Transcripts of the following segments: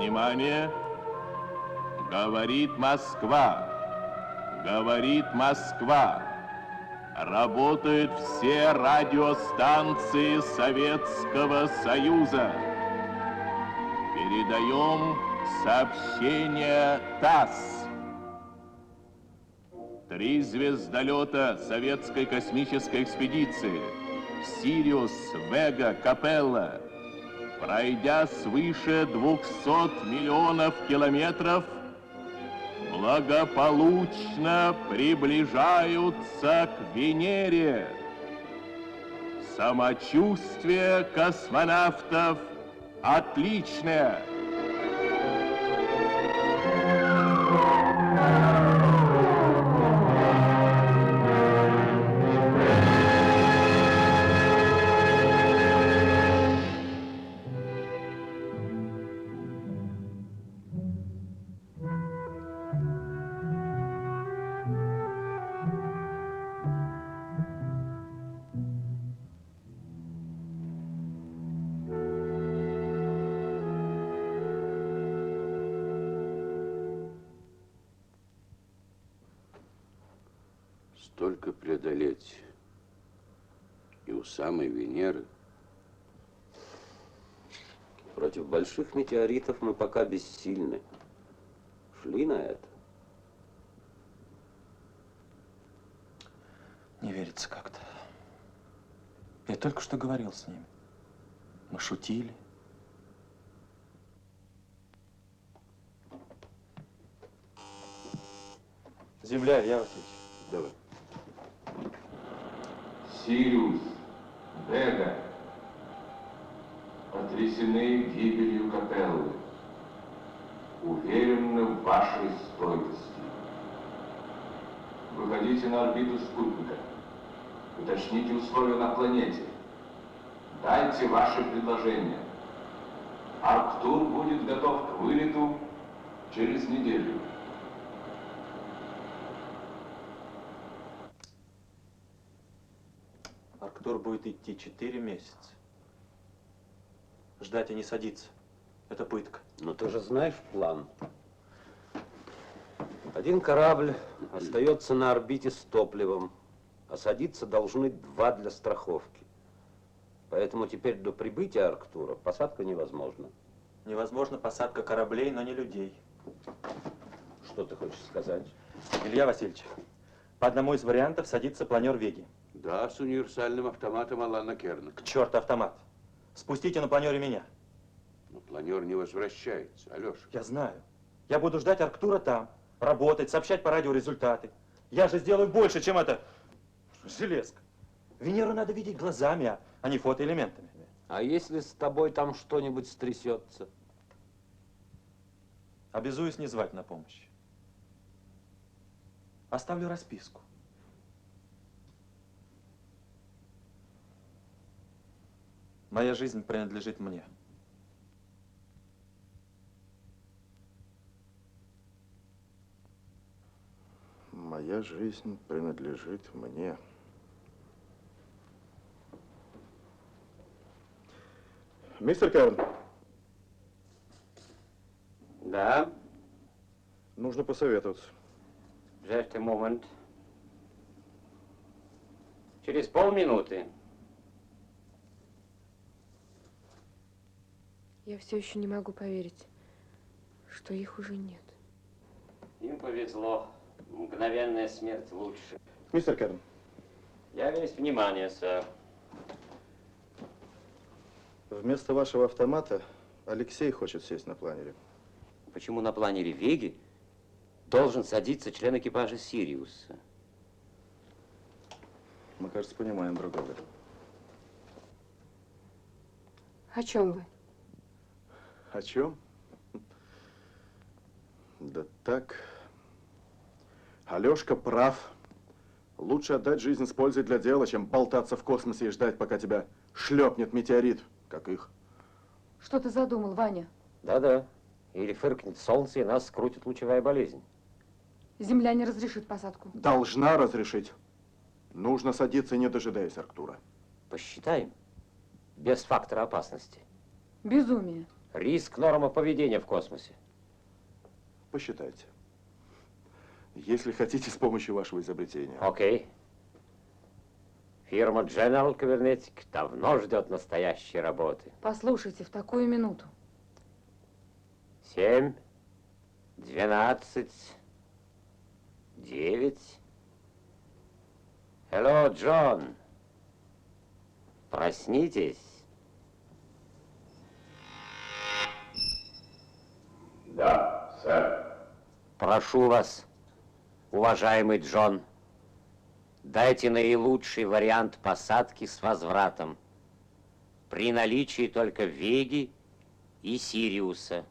Внимание! Говорит Москва! Говорит Москва! Работают все радиостанции Советского Союза. Передаем сообщение ТАСС. 3 звездолета советской космической экспедиции «Сириус», «Вега», «Капелла», пройдя свыше 200 миллионов километров, благополучно приближаются к Венере. Самочувствие космонавтов отличное. Столько преодолеть и у самой Венеры. Против больших метеоритов мы пока бессильны. Шли на это. Не верится как-то. Я только что говорил с ним. Мы шутили. Земля, Илья Васильевич. Давай. Сириус, Вега потрясены гибелью Капеллы. Уверены в вашей стойкости. Выходите на орбиту спутника. Уточните условия на планете. Дайте ваши предложения. Арктур будет готов к вылету через неделю. Арктур будет идти 4 месяца. Ждать и не садиться. Это пытка. Но ты же знаешь план. Один корабль остается на орбите с топливом, а садиться должны 2 для страховки. Поэтому теперь до прибытия Арктура посадка невозможна. Невозможна посадка кораблей, но не людей. Что ты хочешь сказать? Илья Васильевич, по одному из вариантов садится планер Веги. Да, с универсальным автоматом Алана Керна. К черту автомат. Спустите на планере меня. Но планер не возвращается, Алеша. Я знаю. Я буду ждать Арктура там, работать, сообщать по радио результаты. Я же сделаю больше, чем это железка. Венеру надо видеть глазами, а не фотоэлементами. А если с тобой там что-нибудь стрясется? Обязуюсь не звать на помощь. Оставлю расписку. Моя жизнь принадлежит мне. Моя жизнь принадлежит мне. Мистер Керн. Да. Нужно посоветоваться. Just a moment. Через полминуты. Я все еще не могу поверить, что их уже нет. Им повезло. Мгновенная смерть лучше. Мистер Керн. Я весь внимание, сэр. Вместо вашего автомата Алексей хочет сесть на планере. Почему на планере Веги должен садиться член экипажа Сириуса? Мы, кажется, понимаем друг друга. О чем вы? О чем? Да так. Алешка прав. Лучше отдать жизнь с пользой для дела, чем болтаться в космосе и ждать, пока тебя шлепнет метеорит, как их. Что ты задумал, Ваня? Да-да. Или фыркнет солнце, и нас скрутит лучевая болезнь. Земля не разрешит посадку. Должна разрешить. Нужно садиться, не дожидаясь Арктура. Посчитаем. Без фактора опасности. Безумие. Риск — норма поведения в космосе. Посчитайте. Если хотите, с помощью вашего изобретения. Окей. Фирма General Kybernetic давно ждет настоящей работы. Послушайте, в такую минуту. 7, 12, 9. Hello, Джон. Проснитесь. Да, сэр. Прошу вас, уважаемый Джон, дайте наилучший вариант посадки с возвратом. При наличии только Веги и Сириуса.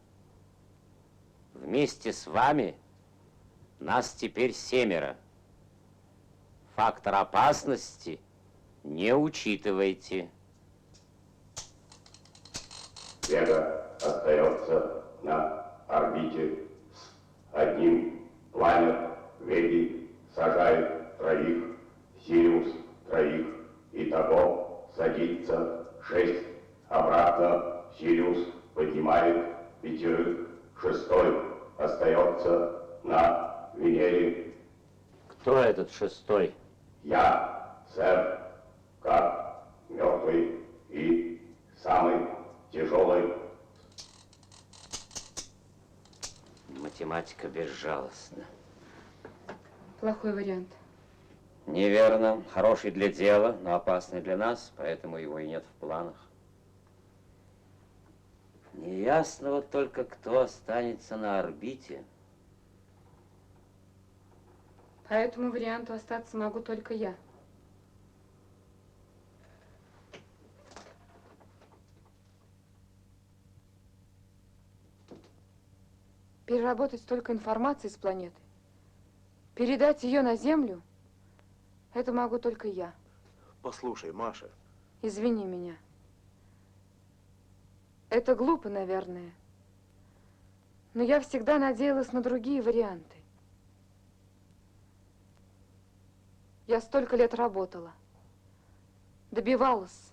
Вместе с вами нас теперь 7. Фактор опасности не учитывайте. Вега остается на орбите с одним. Планет Веги сажает 3, Сириус 3, итого садится 6. Обратно Сириус поднимает 5, 6 остается на Венере. Кто этот 6? Я, сэр, как мертвый и самый тяжелый. Математика безжалостна. Плохой вариант. Неверно. Хороший для дела, но опасный для нас, поэтому его и нет в планах. Неясно вот только, кто останется на орбите. По этому варианту остаться могу только я. Переработать столько информации с планеты, передать ее на Землю, это могу только я. Послушай, Маша. Извини меня. Это глупо, наверное. Но я всегда надеялась на другие варианты. Я столько лет работала, добивалась.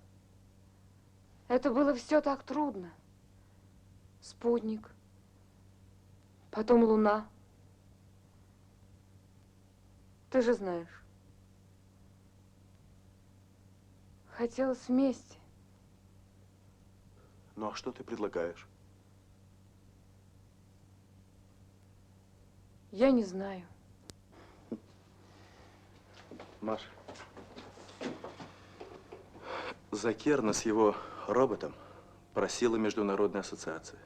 Это было все так трудно. Спутник, потом Луна. Ты же знаешь. Хотелось вместе. Ну а что ты предлагаешь? Я не знаю. Маша. Закерна с его роботом просила Международная ассоциация.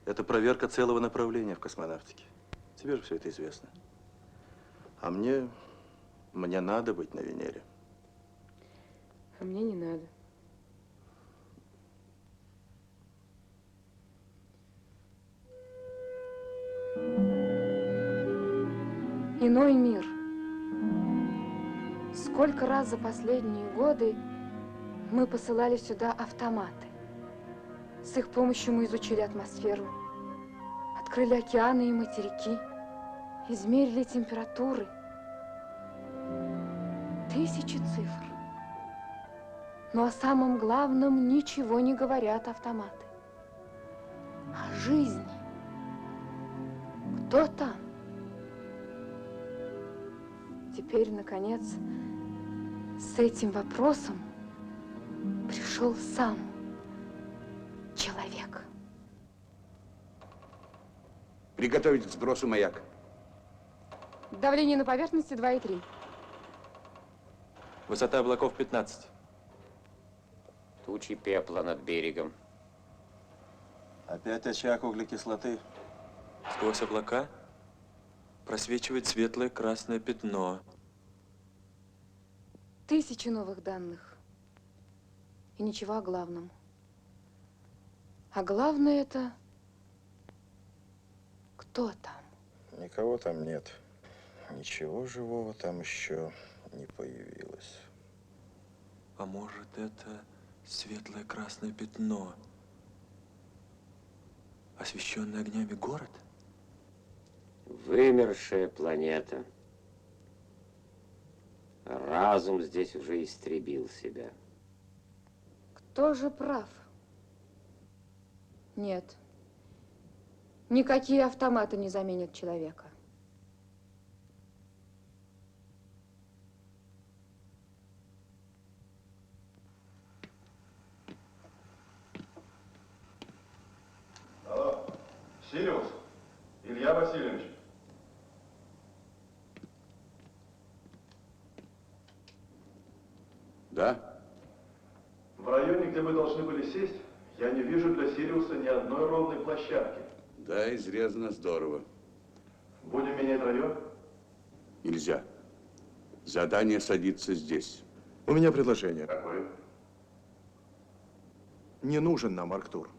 Это проверка целого направления в космонавтике. Тебе же все это известно. А мне надо быть на Венере. А мне не надо. Иной мир. Сколько раз за последние годы мы посылали сюда автоматы. С их помощью мы изучили атмосферу, открыли океаны и материки, измерили температуры. Тысячи цифр. Но о самом главном ничего не говорят автоматы. О жизни. Кто там? Теперь, наконец, с этим вопросом пришел сам человек. Приготовить к сбросу маяк. Давление на поверхности 2,3. Высота облаков 15. Тучи пепла над берегом. Опять очаг углекислоты. Сквозь облака просвечивает светлое красное пятно. Тысячи новых данных. И ничего о главном. А главное это... Кто там? Никого там нет. Ничего живого там еще не появилось. А может, это светлое красное пятно, освещенный огнями город? Вымершая планета. Разум здесь уже истребил себя. Кто же прав? Нет. Никакие автоматы не заменят человека. Алло, Сириус, Илья Васильевич. Да? В районе, где вы должны были сесть, я не вижу для Сириуса ни одной ровной площадки. Да, изрезано здорово. Будем менять район? Нельзя. Задание садится здесь. У меня предложение. Какое? Не нужен нам Арктур.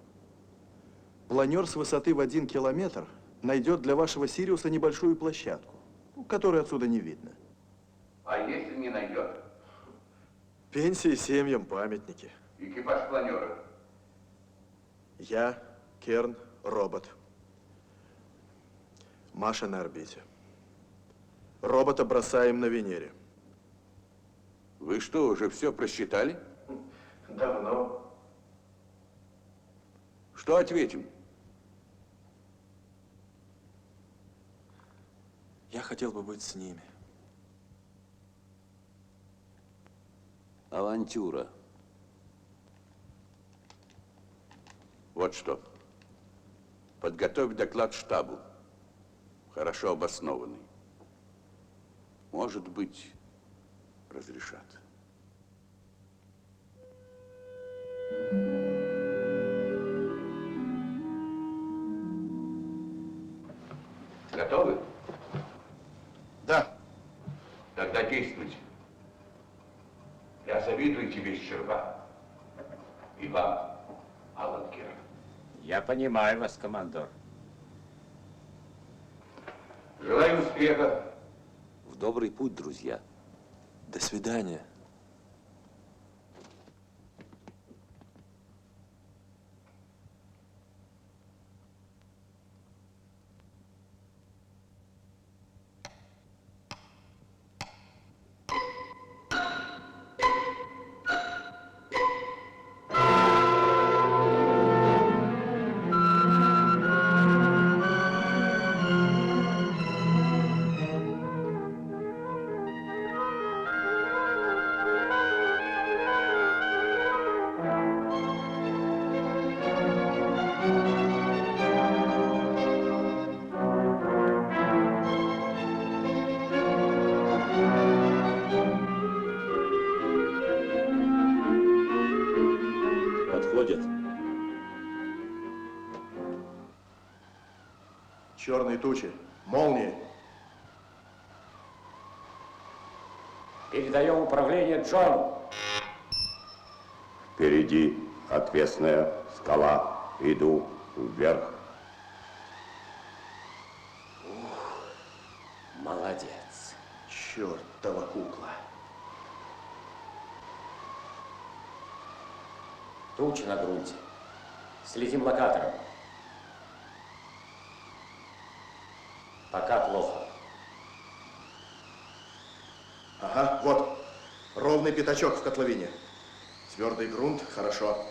Планер с высоты в 1 километр найдет для вашего Сириуса небольшую площадку, которую отсюда не видно. А если не найдет? Пенсии семьям, памятники. Экипаж планера. Я, Керн, робот. Маша на орбите. Робота бросаем на Венере. Вы что, уже все просчитали? Давно. Что ответим? Я хотел бы быть с ними. Авантюра. Вот что. Подготовь доклад штабу. Хорошо обоснованный. Может быть, разрешат. Готовы? Да. Тогда действуйте. Я завидую тебе, Щерба. И вам, Алан Керн. Я понимаю вас, командор. Желаю успеха. В добрый путь, друзья. До свидания. Подходят. Черные тучи. Молнии. Передаем управление Джон. Впереди отвесная скала. Иду вверх. Молодец. Чертова кукла. Туча на грунте. Следим локатором. Пока плохо. Ага, вот. Ровный пятачок в котловине. Твердый грунт, хорошо.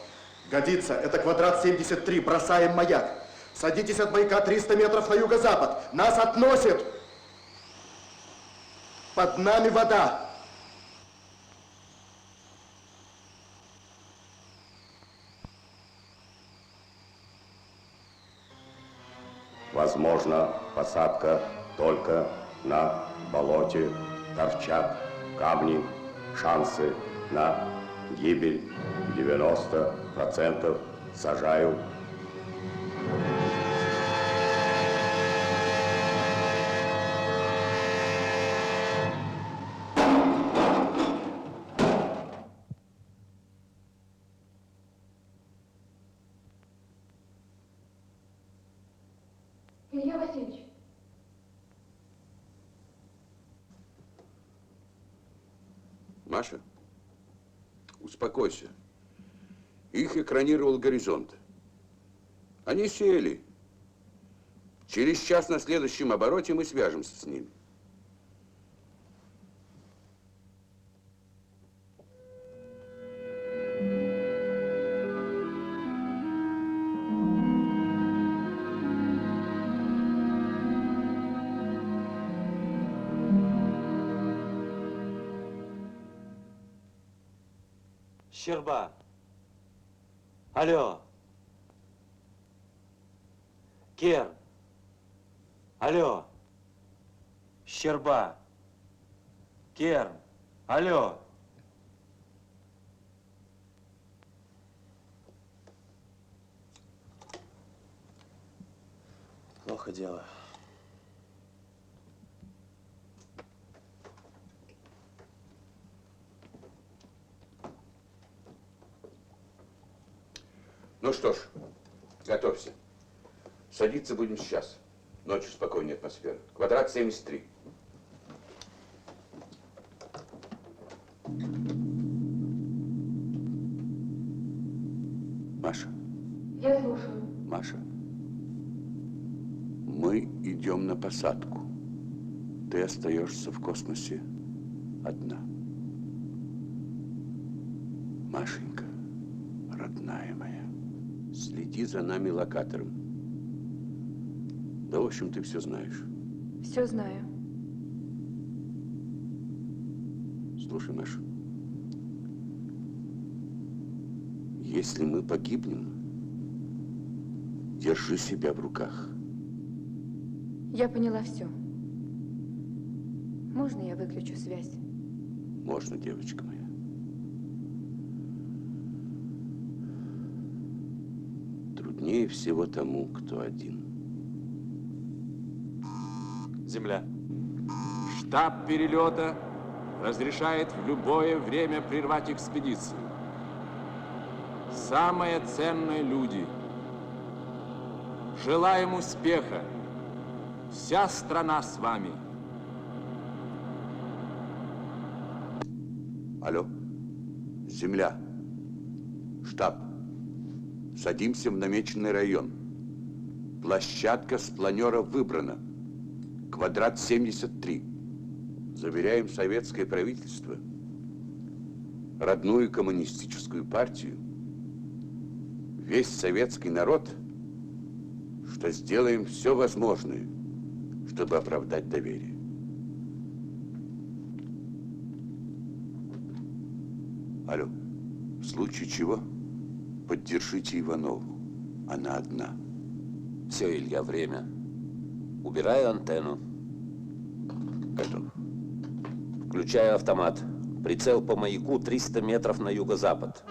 Годится, это квадрат 73, бросаем маяк. Садитесь от маяка 300 метров на юго-запад. Нас относит. Под нами вода. Возможно, посадка только на болоте. Торчат камни. Шансы на гибель 90%. Сажаю. Илья Васильевич. Маша, успокойся. Их экранировал горизонт. Они сели. Через час на следующем обороте мы свяжемся с ними. Щерба. Алло. Керн. Алло. Щерба. Керн. Алло. Плохо дело. Ну что ж, готовься. Садиться будем сейчас. Ночью спокойнее атмосфера. Квадрат 73. Маша. Я слушаю. Маша. Мы идем на посадку. Ты остаешься в космосе одна. Машенька, родная моя, следи за нами локатором. Да, в общем, ты все знаешь. Все знаю. Слушай, Маша, если мы погибнем, держи себя в руках. Я поняла все. Можно я выключу связь? Можно, девочка моя. Труднее всего тому, кто один. Земля. Штаб перелета разрешает в любое время прервать экспедицию. Самое ценное — люди. Желаем успеха. Вся страна с вами. Алло, земля, штаб, садимся в намеченный район. Площадка с планера выбрана. Квадрат 73. Заверяем советское правительство, родную коммунистическую партию, весь советский народ, что сделаем все возможное, чтобы оправдать доверие. Алло, в случае чего поддержите Иванову. Она одна. Все, Илья, время. Убираю антенну. Готов. Включаю автомат. Прицел по маяку 300 метров на юго-запад.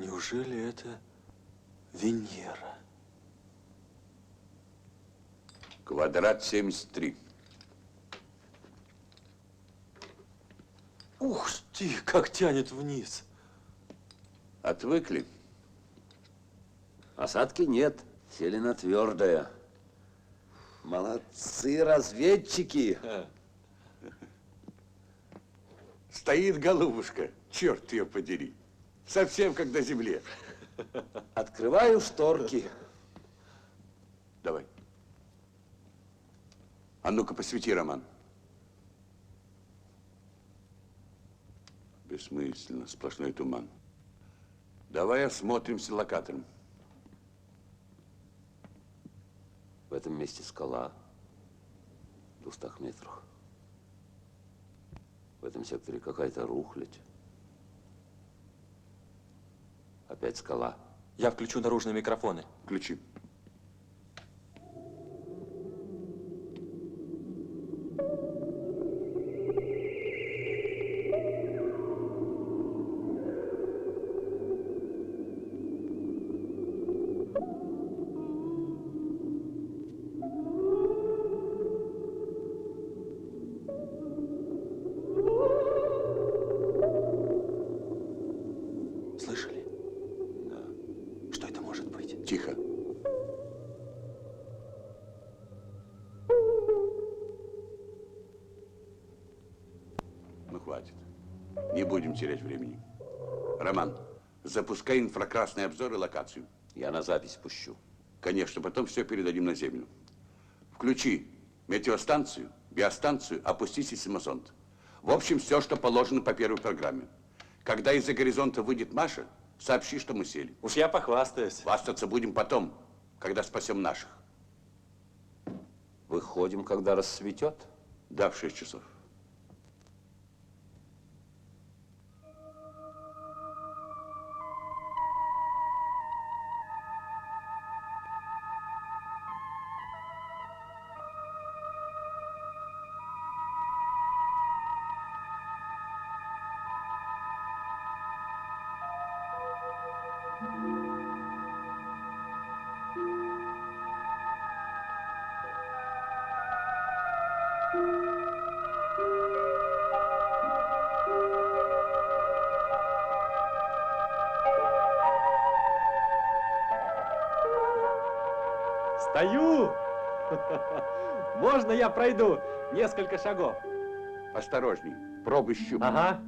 Неужели это Венера? Квадрат 73. Ух ты, как тянет вниз. Отвыкли? Осадки нет. Сели на твердое. Молодцы, разведчики. Стоит голубушка, черт ее подери. Совсем как на земле. Открываю шторки. Давай. А ну-ка, посвети, Роман. Бессмысленно, сплошной туман. Давай осмотримся локатором. В этом месте скала. В 200 метрах. В этом секторе какая-то рухлядь. Опять скала. Я включу наружные микрофоны. Включи. Слышали? Да. Тихо. Ну, хватит. Не будем терять времени. Роман, запускай инфракрасный обзор и локацию. Я на запись пущу. Конечно, потом все передадим на Землю. Включи метеостанцию, биостанцию, опусти сейсмозонд. В общем, все, что положено по первой программе. Когда из-за горизонта выйдет Маша, сообщи, что мы сели. Уж я похвастаюсь. Хвастаться будем потом, когда спасем наших. Выходим, когда рассветет. Да, в 6 часов. Стою! Можно я пройду несколько шагов? Осторожней, пробуй щупать. Ага.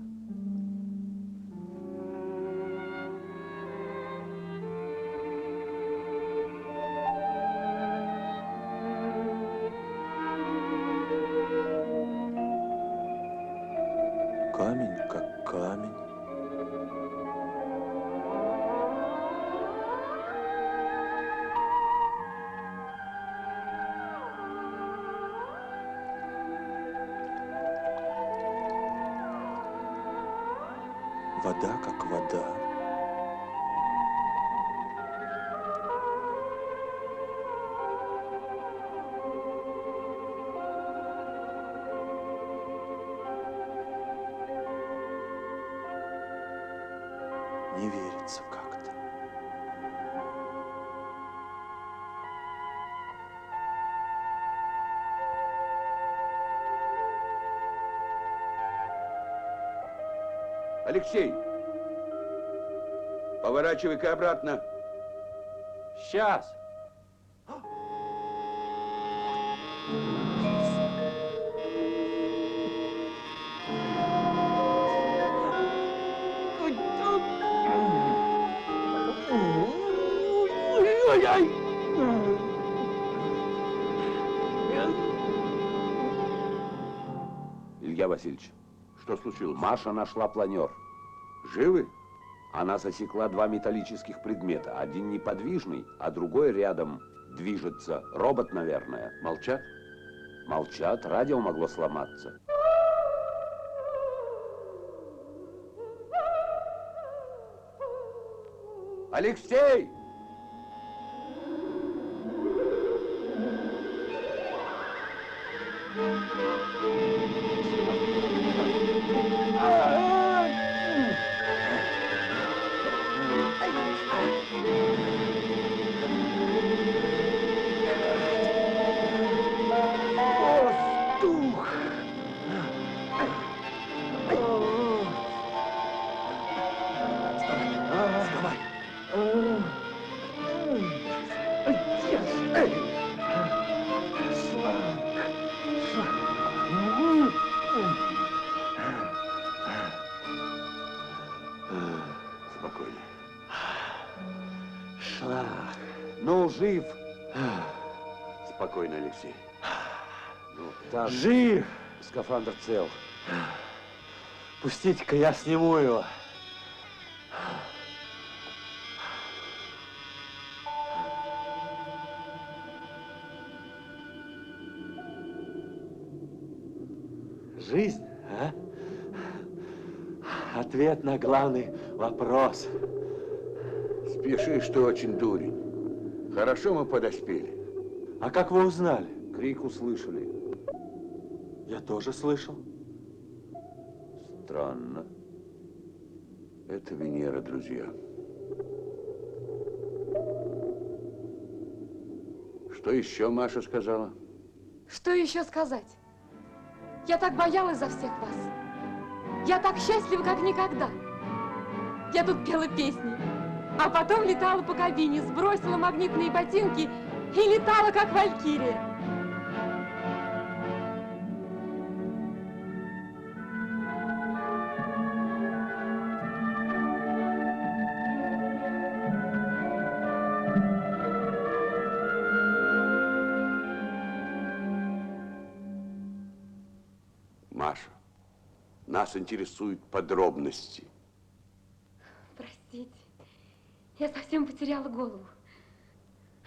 Камень как камень. Вода как вода. Не верится как-то. Алексей, поворачивай-ка обратно. Сейчас. Илья Васильевич, Что случилось? Маша нашла планер. Живы? Она засекла два металлических предмета. Один неподвижный, а другой рядом движется. Робот, наверное. Молчат? Молчат, радио могло сломаться. Алексей! Спокойно. Ну, жив. Спокойно, Алексей. Ну, так, Жив! скафандр цел. Пустите-ка я сниму его. Жизнь, а? Ответ на главный вопрос. Спешишь ты очень, дурень. Хорошо мы подоспели. А как вы узнали? Крик услышали. Я тоже слышал. Странно. Это Венера, друзья. Что еще Маша сказала? Что еще сказать? Я так боялась за всех вас. Я так счастлива, как никогда. Я тут пела песни. А потом летала по кабине, сбросила магнитные ботинки и летала, как валькирия. Маша, нас интересуют подробности. Простите, я совсем потеряла голову.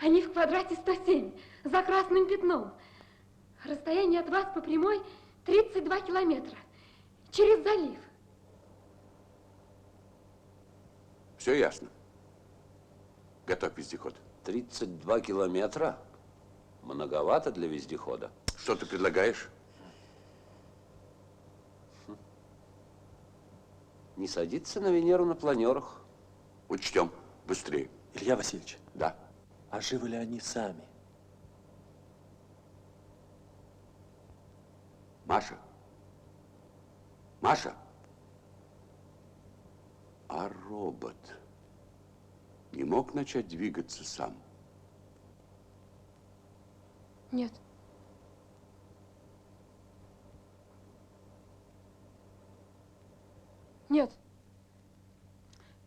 Они в квадрате 107, за красным пятном. Расстояние от вас по прямой 32 километра. Через залив. Все ясно. Готовь вездеход. 32 километра? Многовато для вездехода. Что ты предлагаешь? Не садиться на Венеру на планерах. Учтем. Быстрее. Илья Васильевич, Да. а живы ли они сами? Маша? Маша? А робот не мог начать двигаться сам? Нет. Нет.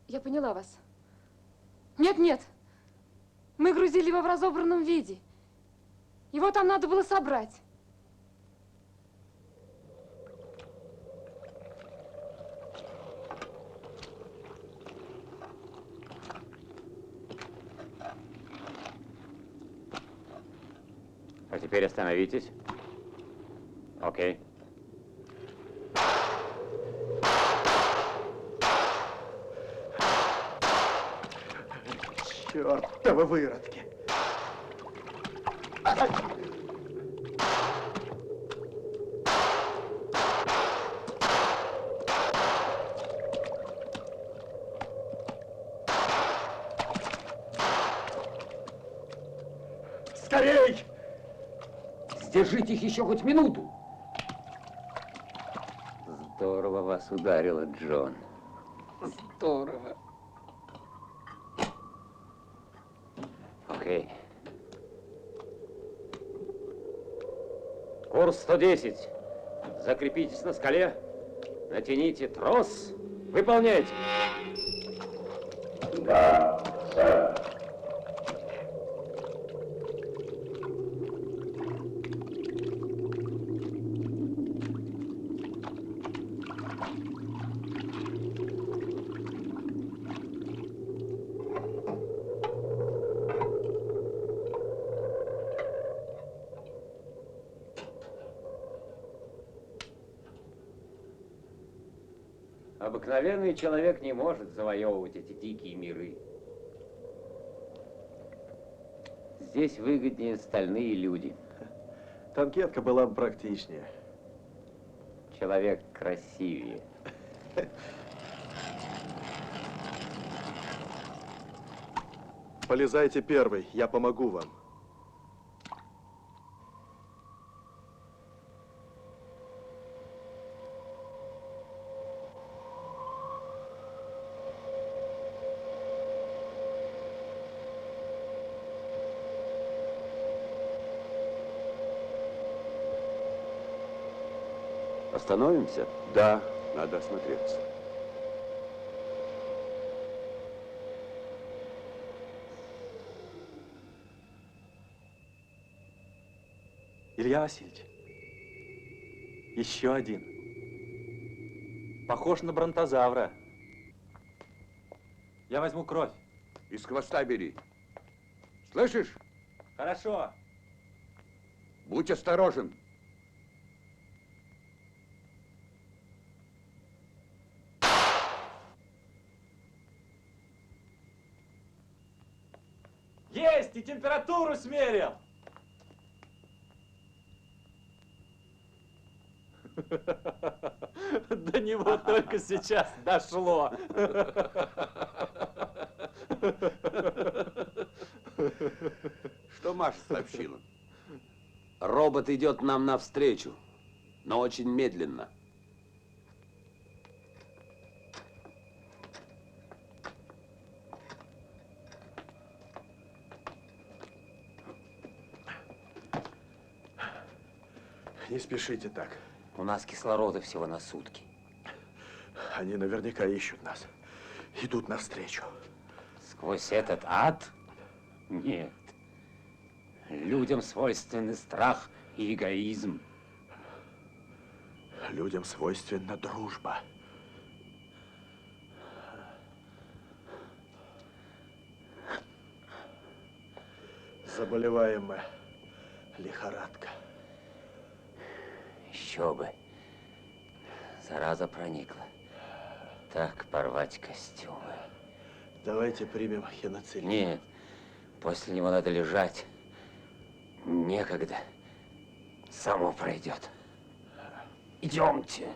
Я поняла вас. Нет, нет. Мы грузили его в разобранном виде. Его там надо было собрать. А теперь остановитесь. Окей. Чёртовы выродки! Скорей! Сдержите их еще хоть минуту. Здорово вас ударило, Джон. Здорово. Окей. Курс 110. Закрепитесь на скале. Натяните трос. Выполняйте. Да, сэр. Обыкновенный человек не может завоевывать эти дикие миры. Здесь выгоднее стальные люди. Танкетка была бы практичнее. Человек красивее. Полезайте первый, я помогу вам. Остановимся? Да, надо осмотреться. Илья Васильевич, еще один. Похож на бронтозавра. Я возьму кровь. Из хвоста бери. Слышишь? Хорошо. Будь осторожен. Есть! И температуру смерил! До него только сейчас дошло. Что Маша сообщила? Робот идет нам навстречу, но очень медленно. Не спешите так. У нас кислорода всего на сутки. Они наверняка ищут нас. Идут навстречу. Сквозь этот ад? Нет. Людям свойственны страх и эгоизм. Людям свойственна дружба. Заболеваем мы. Лихорадка. Еще бы. Зараза проникла. Так порвать костюмы. Давайте примем хеноцилин. Нет, после него надо лежать. Некогда. Само пройдет. Идемте.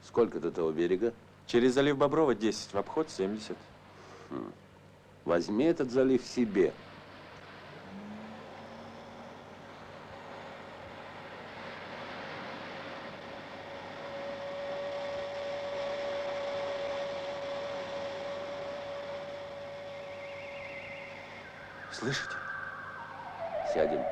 Сколько до того берега? Через залив Боброва 10, в обход 70. Возьми этот залив себе. Слышите? Сядем.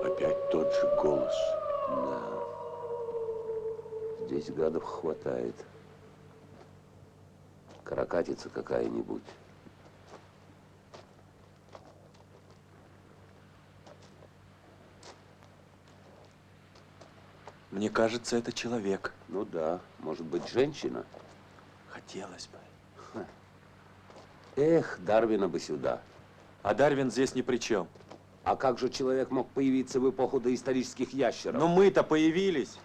Опять тот же голос. Да. Здесь гадов хватает. Каракатица какая-нибудь. Мне кажется, это человек. Ну да, может быть, женщина. Хотелось бы. Эх, Дарвина бы сюда. А Дарвин здесь ни при чем. А как же человек мог появиться в эпоху доисторических ящеров? Но мы-то появились.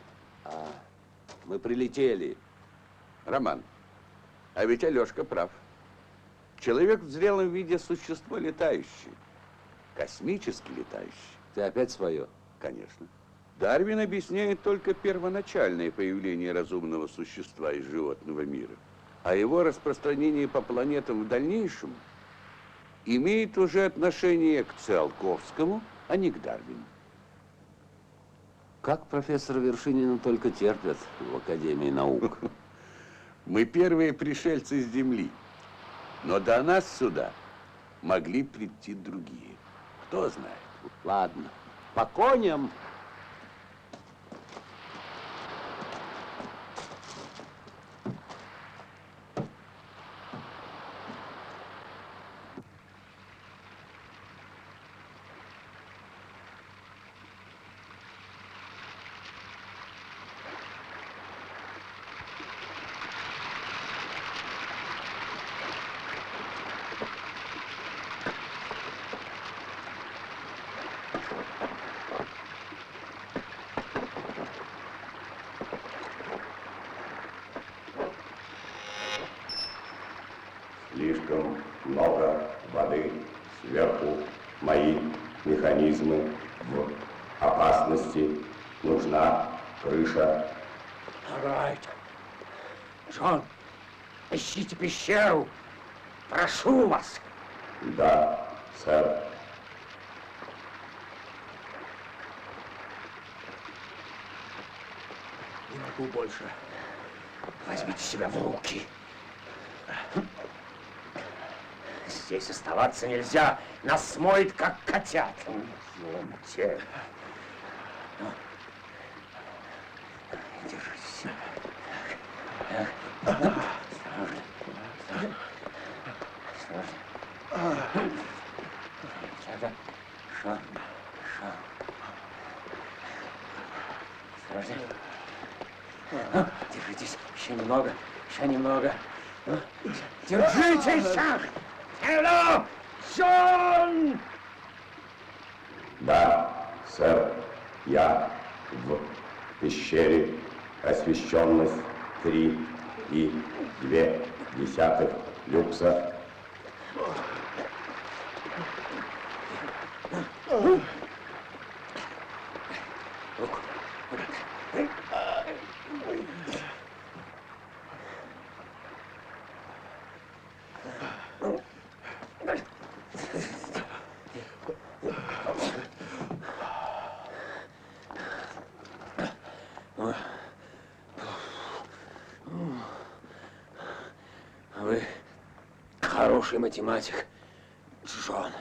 Мы прилетели. Роман, а ведь Алешка прав. Человек в зрелом виде существо летающее. Космически летающее. Ты опять свое? Конечно. Дарвин объясняет только первоначальное появление разумного существа из животного мира. А его распространение по планетам в дальнейшем имеет уже отношение к Циолковскому, а не к Дарвину. Как профессора Вершинина только терпят в Академии наук. Мы первые пришельцы с Земли, но до нас сюда могли прийти другие. Кто знает. Ладно, по коням. Слишком много воды сверху. Мои механизмы в опасности. Нужна крыша. Right. Джон, ищите пещеру. Прошу вас. Да, сэр. Не могу больше. Возьмите себя в руки. Здесь оставаться нельзя. Нас смоет, как котят. Идемте. Держись. Осторожно. Держитесь, еще немного, еще немного. Держитесь! Hello! Джон! Да, сэр, я в пещере, освещенность 3,2 люкса. Вы хороший математик, Джон.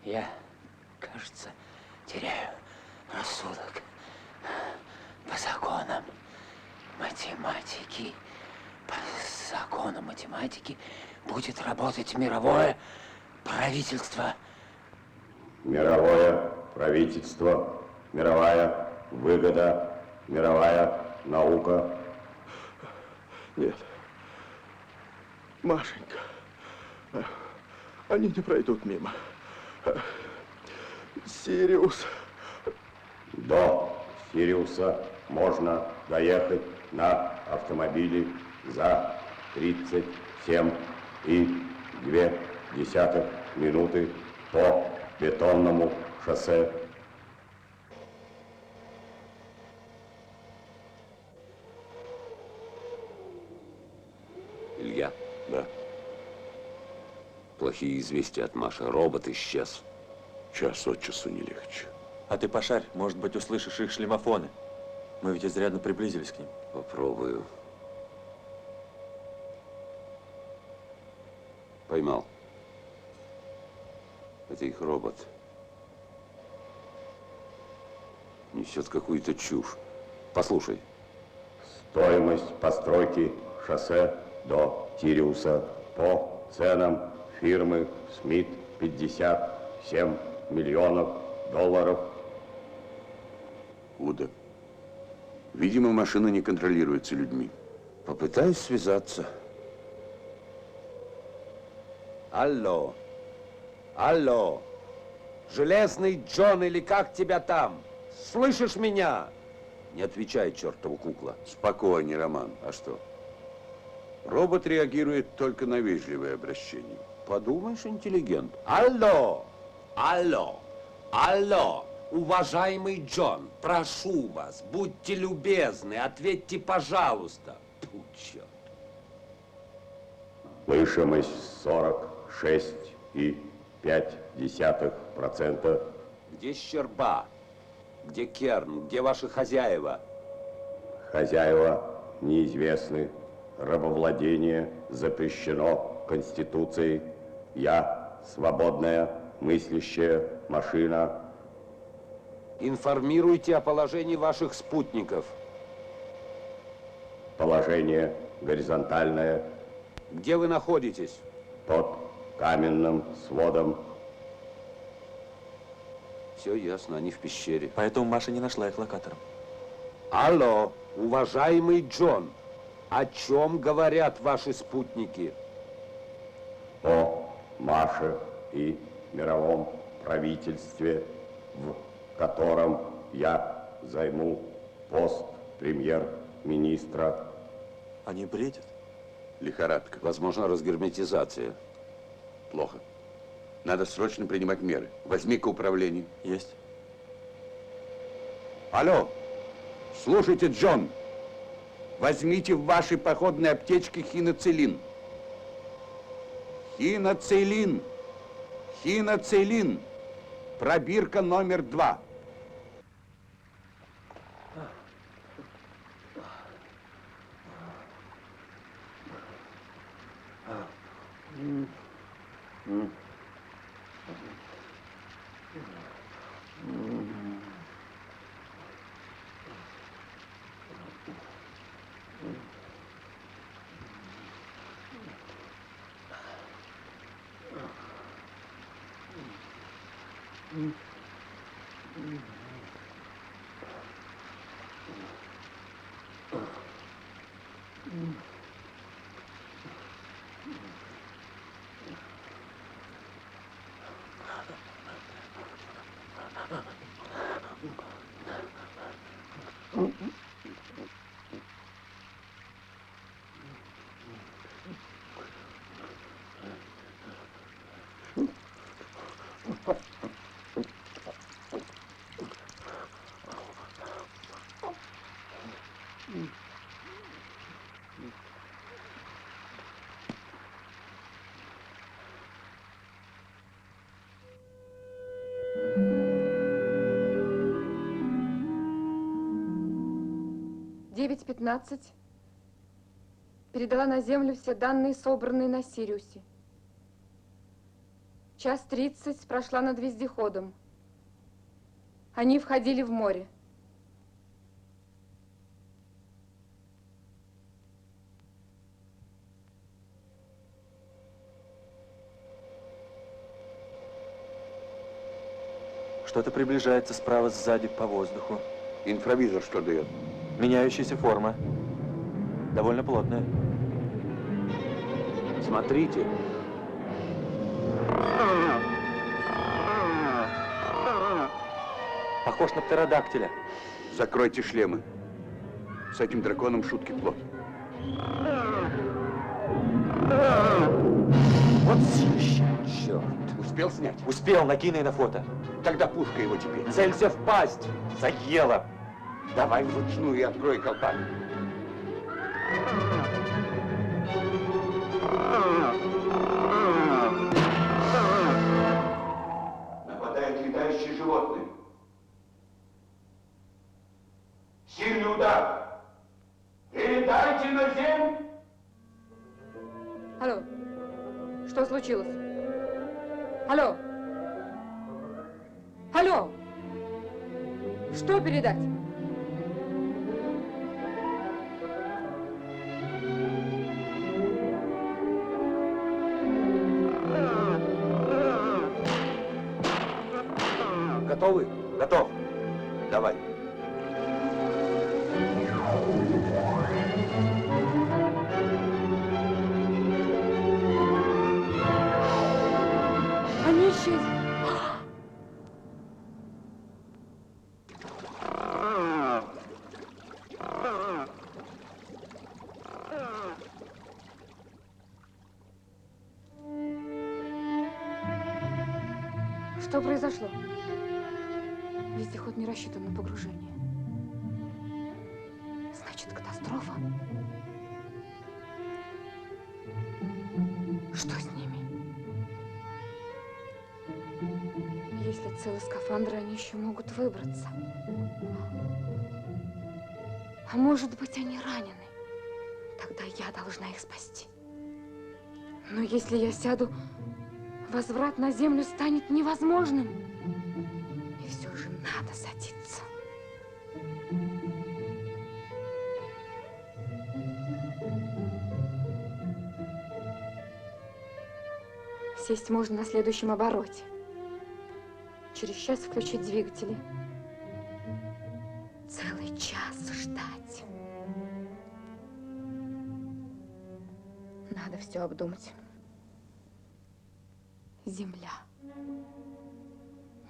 Я, кажется, теряю рассудок. По законам математики, будет работать мировое правительство. Мировое правительство, мировая выгода, мировая наука. Нет. Машенька. Они не пройдут мимо. Сириус. До Сириуса можно доехать на автомобиле за 37,2 минуты по бетонному шоссе. Илья, Да. плохие известия от Маши. Робот исчез. Час от часу не легче. А ты пошарь, может быть, услышишь их шлемофоны. Мы ведь изрядно приблизились к ним. Попробую. Поймал. Это их робот. Несет какую-то чушь. Послушай. Стоимость постройки шоссе до Сириуса по ценам фирмы Смит 57 миллионов долларов. Уда. Видимо, машина не контролируется людьми. Попытаюсь связаться. Алло, алло, Железный Джон или как тебя там? Слышишь меня? Не отвечай, чертова кукла. Спокойнее, Роман. А что? Робот реагирует только на вежливое обращение. Подумаешь, интеллигент. Алло, алло, алло, уважаемый Джон, прошу вас, будьте любезны, ответьте, пожалуйста. Фу, черт. Слышимость 46,5%. Где Щерба? Где Керн? Где ваши хозяева? Хозяева неизвестны. Рабовладение запрещено Конституцией. Я свободная мыслящая машина. Информируйте о положении ваших спутников. Положение горизонтальное. Где вы находитесь? Под каменным сводом. Все ясно, они в пещере. Поэтому Маша не нашла их локатором. Алло, уважаемый Джон, о чем говорят ваши спутники? О Маше и мировом правительстве, в котором я займу пост премьер-министра. Они бредят. Лихорадка. Возможно, разгерметизация. Плохо. Надо срочно принимать меры. Возьми-ка управление. Есть. Алло, слушайте, Джон. Возьмите в вашей походной аптечке хиноцилин. Хиноцилин. Хиноцилин. Пробирка номер 2. 9:15 передала на Землю все данные, собранные на Сириусе. 1:30 прошла над вездеходом. Они входили в море. Что-то приближается справа сзади по воздуху. Инфравизор что дает? Меняющаяся форма. Довольно плотная. Смотрите. Похож на птеродактиля. Закройте шлемы. С этим драконом шутки плохи. Вот силища. Черт. Успел снять? Успел, накинай на фото. Тогда пушка его теперь. Целься в пасть. Заело. Давай вручную и открой колпак. Нападают летающие животные. Сильный удар. Передайте на землю. Алло, что случилось? Алло? Алло? Что передать? Готовы? Готов. Давай. Они исчезли. Что произошло? Вездеход не рассчитан на погружение. Значит, катастрофа? Что с ними? Если целы скафандры, они еще могут выбраться. А может быть, они ранены? Тогда я должна их спасти. Но если я сяду, возврат на Землю станет невозможным. И все же надо садиться. Сесть можно на следующем обороте. Через час включить двигатели. Целый час ждать. Надо все обдумать. Земля.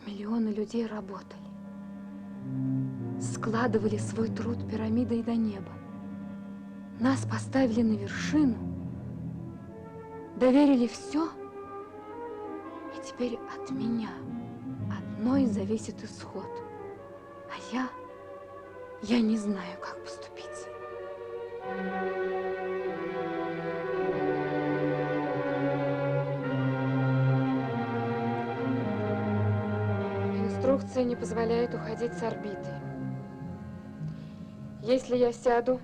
Миллионы людей работали. Складывали свой труд пирамидой до неба. Нас поставили на вершину. Доверили все. И теперь от меня одной зависит исход. А я не знаю, как поступить. Инструкция не позволяет уходить с орбиты. Если я сяду,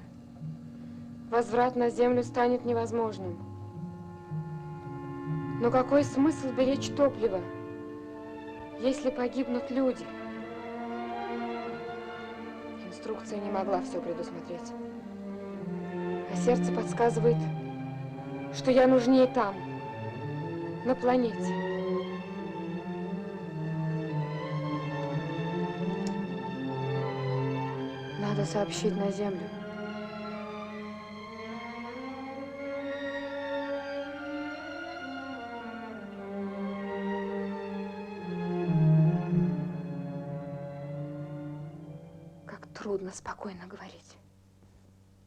возврат на Землю станет невозможным. Но какой смысл беречь топливо, если погибнут люди? Инструкция не могла все предусмотреть. А сердце подсказывает, что я нужнее там, на планете. Надо сообщить на землю. Как трудно спокойно говорить.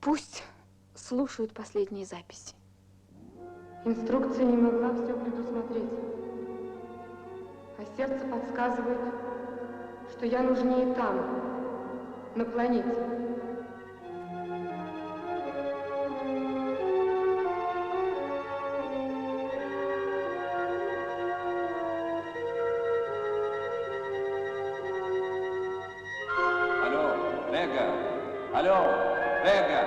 Пусть слушают последние записи. Инструкция не могла все предусмотреть. А сердце подсказывает, что я нужнее там, на планете. Алло, Рега! Алло, Рега!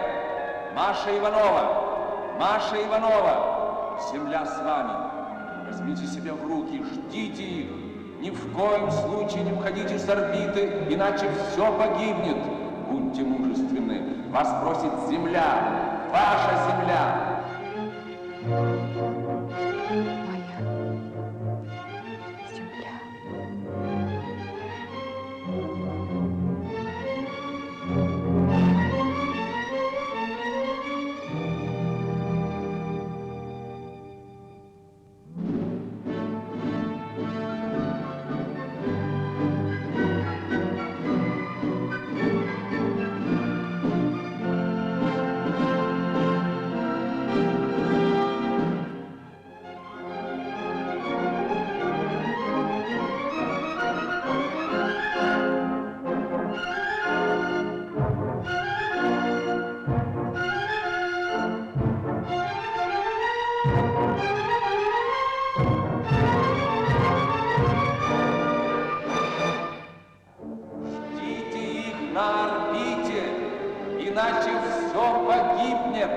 Маша Иванова! Маша Иванова! Земля с вами! Возьмите себя в руки, ждите их! Ни в коем случае не уходите с орбиты, иначе все погибнет! Будьте мужественны! Вас просит Земля! Ваша Земля! Моя земля. Ждите их на орбите, иначе все погибнет!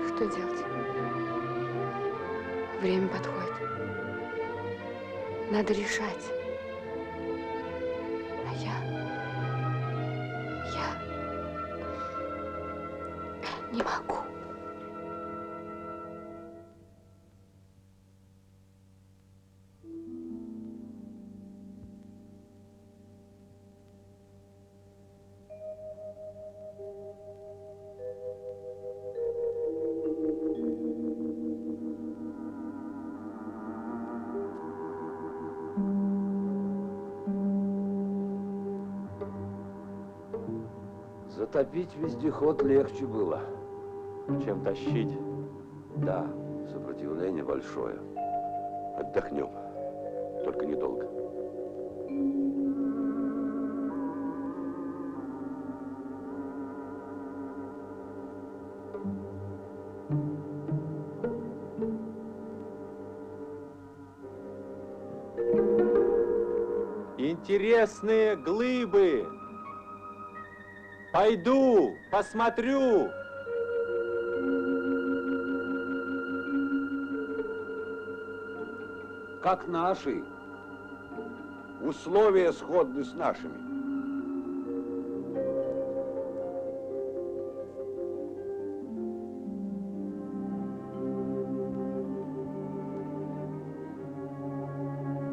Что делать? Время подходит. Надо решать. А я не могу. Затопить вездеход легче было. Чем тащить? Да, сопротивление большое. Отдохнем. Только недолго. Интересные глыбы. Пойду, посмотрю. Как наши. Условия сходны с нашими.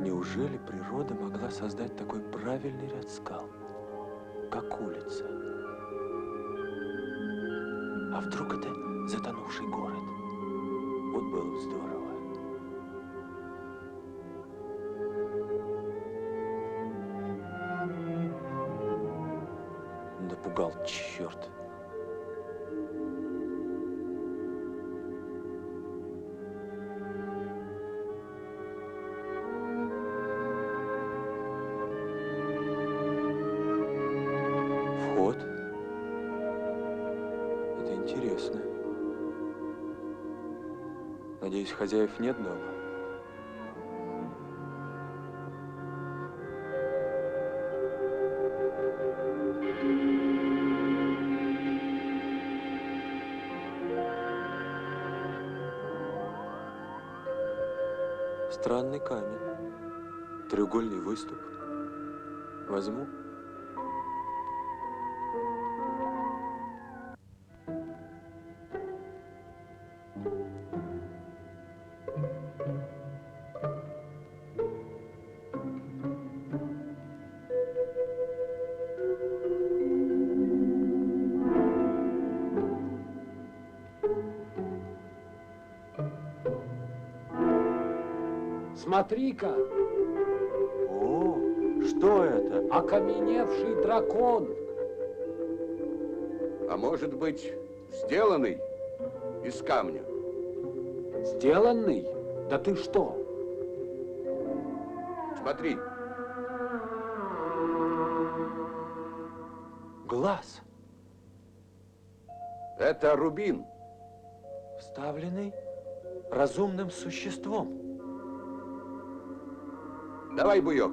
Неужели природа могла создать такой правильный ряд скал, как улица? А вдруг это затонувший город? Вот было бы здорово. Напугал черт. Вход. Это интересно. Надеюсь, хозяев нет дома? Странный камень. Треугольный выступ. Возьму. Посмотри-ка, О, что это? окаменевший дракон. А может быть, сделанный из камня? Сделанный? Да ты что? Смотри. Глаз, Это рубин. вставленный разумным существом. Давай, Буек.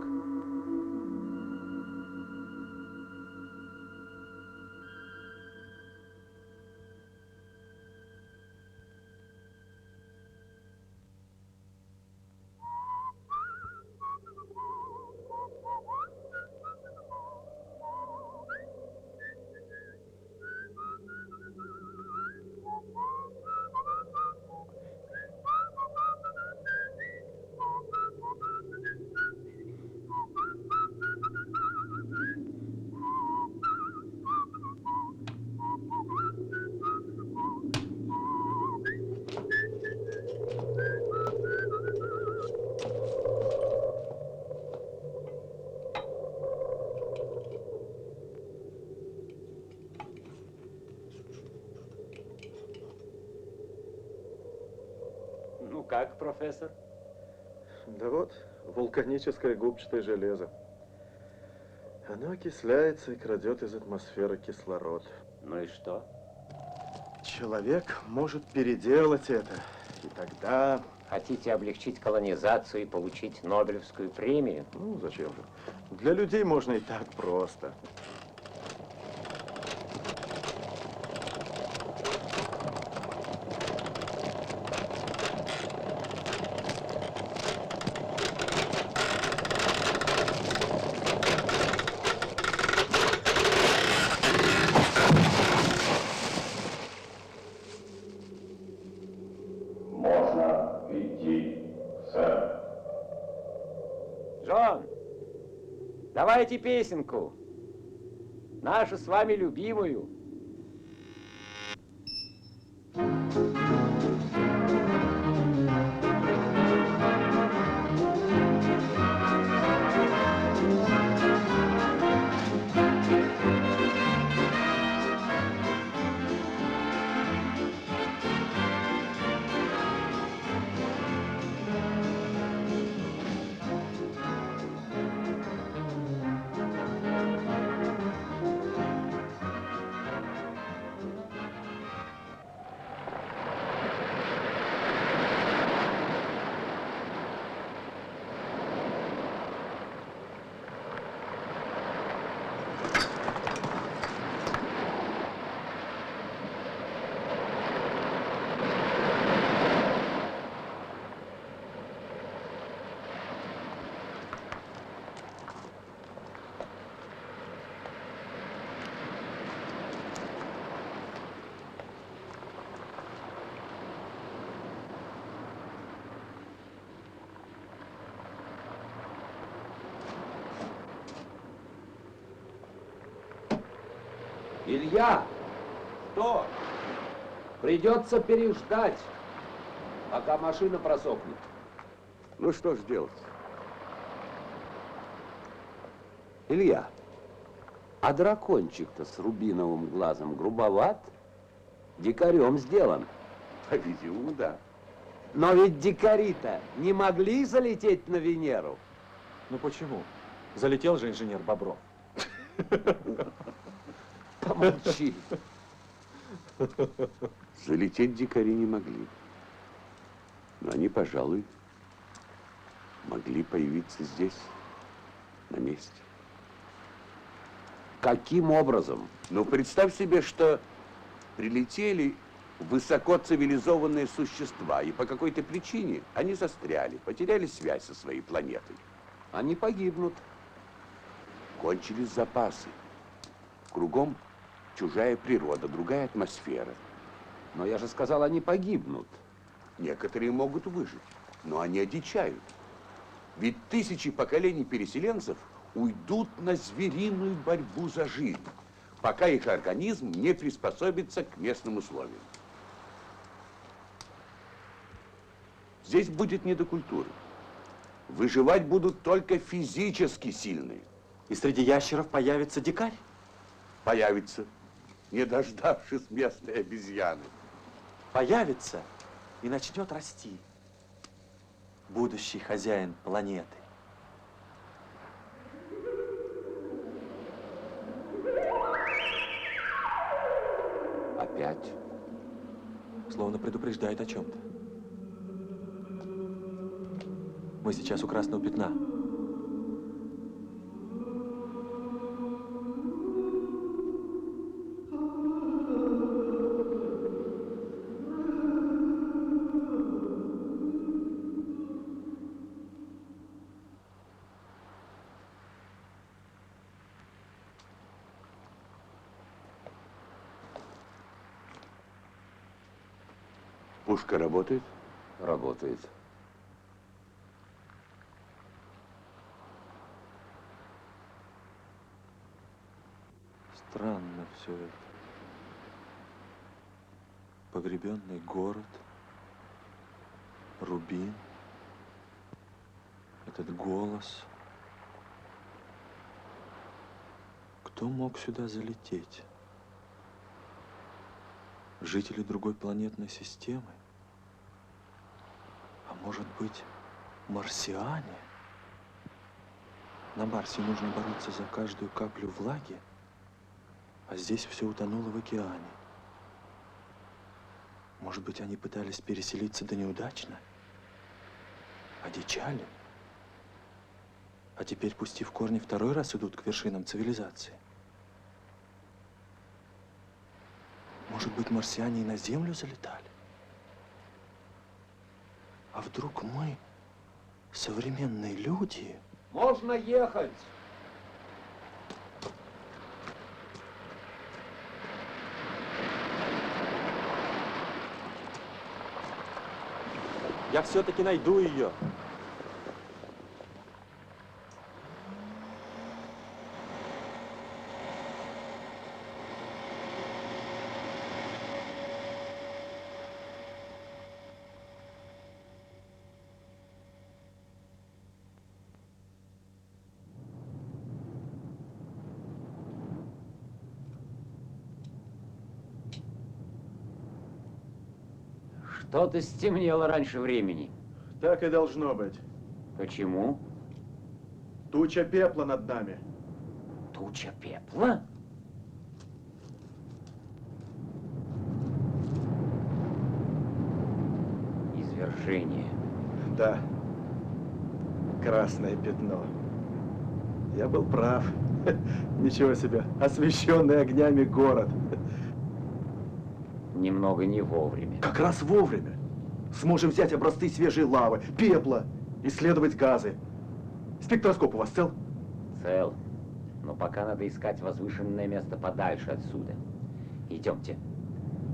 Ну как, профессор? Да вот, вулканическое губчатое железо. Оно окисляется и крадет из атмосферы кислород. Ну и что? Человек может переделать это, и тогда... Хотите облегчить колонизацию и получить Нобелевскую премию? Ну, зачем же? Для людей можно и так просто. Можно идти, сэр. Джон, давайте песенку. Нашу с вами любимую. Илья, Что? придется переждать, пока машина просохнет. Ну что ж делать? Илья, а дракончик-то с рубиновым глазом грубоват? Дикарем сделан. По-видимому, да. Но ведь дикари-то не могли залететь на Венеру. Ну почему? Залетел же инженер Бобров. Помолчи. Залететь дикари не могли. Но они, пожалуй, могли появиться здесь, на месте. Каким образом? Ну, представь себе, что прилетели высокоцивилизованные существа, и по какой-то причине они застряли, потеряли связь со своей планетой. Они погибнут. Кончились запасы. Кругом чужая природа, другая атмосфера. Но я же сказал, они погибнут. Некоторые могут выжить, но они одичают. Ведь тысячи поколений переселенцев уйдут на звериную борьбу за жизнь, пока их организм не приспособится к местным условиям. Здесь будет не до культуры. Выживать будут только физически сильные. И среди ящеров появится дикарь. Появится, не дождавшись местной обезьяны. Появится и начнет расти. Будущий хозяин планеты. Опять? Словно предупреждает о чем-то. Мы сейчас у красного пятна. Пушка работает? Работает. Странно все это. Погребенный город, рубин, этот голос. Кто мог сюда залететь? Жители другой планетной системы? А может быть, марсиане? На Марсе нужно бороться за каждую каплю влаги, а здесь все утонуло в океане. Может быть, они пытались переселиться, да неудачно? Одичали? А теперь, пустив корни, второй раз идут к вершинам цивилизации? Может быть, марсиане и на Землю залетали? А вдруг мы, современные люди... Можно ехать! Я все-таки найду ее. Что-то стемнело раньше времени. Так и должно быть. Почему? Туча пепла над нами. Туча пепла? Извержение. Да. Красное пятно. Я был прав. Ничего себе. Освещенный огнями город. Немного не вовремя. Как раз вовремя. Сможем взять образцы свежей лавы, пепла, исследовать газы. Спектроскоп у вас цел? Цел. Но пока надо искать возвышенное место подальше отсюда. Идемте.